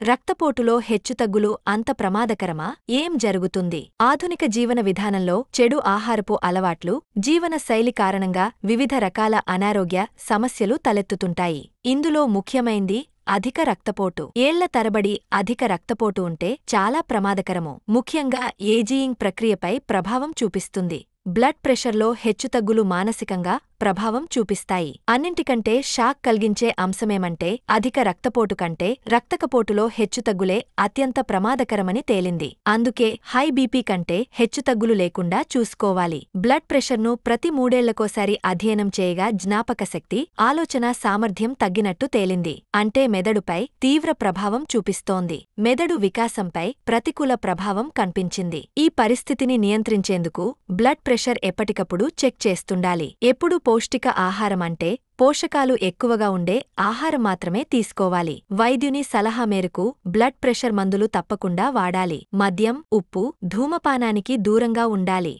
రక్తపోటులో హెచ్చుతగ్గులు అంత ప్రమాదకరమా? ఏం జరుగుతుంది? ఆధునిక జీవన విధానంలో చెడు ఆహారపు అలవాట్లు, జీవన శైలి కారణంగా వివిధ రకాల అనారోగ్య సమస్యలు తలెత్తుతుంటాయి. ఇందులో ముఖ్యమైంది అధిక రక్తపోటు. ఏళ్ల తరబడి అధిక రక్తపోటు ఉంటే చాలా ప్రమాదకరము. ముఖ్యంగా ఏజియింగ్ ప్రక్రియపై ప్రభావం చూపిస్తుంది. బ్లడ్ ప్రెషర్లో హెచ్చుతగ్గులు మానసికంగా ప్రభావం చూపిస్తాయి. అన్నింటికంటే షాక్ కలిగించే అంశమేమంటే అధిక రక్తపోటు కంటే రక్తకపోటులో హెచ్చుతగ్గులే అత్యంత ప్రమాదకరమని తేలింది. అందుకే హై బీపీ కంటే హెచ్చుతగ్గులు లేకుండా చూసుకోవాలి. బ్లడ్ ప్రెషర్ను ప్రతి 3 ఏళ్లకోసారి అధ్యయనం చేయగా జ్ఞాపకశక్తి, ఆలోచన సామర్థ్యం తగ్గినట్టు తేలింది. అంటే మెదడుపై తీవ్ర ప్రభావం చూపిస్తోంది. మెదడు వికాసంపై ప్రతికూల ప్రభావం కనిపించింది. ఈ పరిస్థితిని నియంత్రించేందుకు బ్లడ్ ప్రెషర్ ఎప్పటికప్పుడు చెక్ చేస్తుండాలి. ఎప్పుడు పౌష్టిక ఆహారం అంటే పోషకాలు ఎక్కువగా ఉండే ఆహారం మాత్రమే తీసుకోవాలి. వైద్యుని సలహా మేరకు బ్లడ్ ప్రెషర్ మందులు తప్పకుండా వాడాలి. మద్యం, ఉప్పు, ధూమపానానికి దూరంగా ఉండాలి.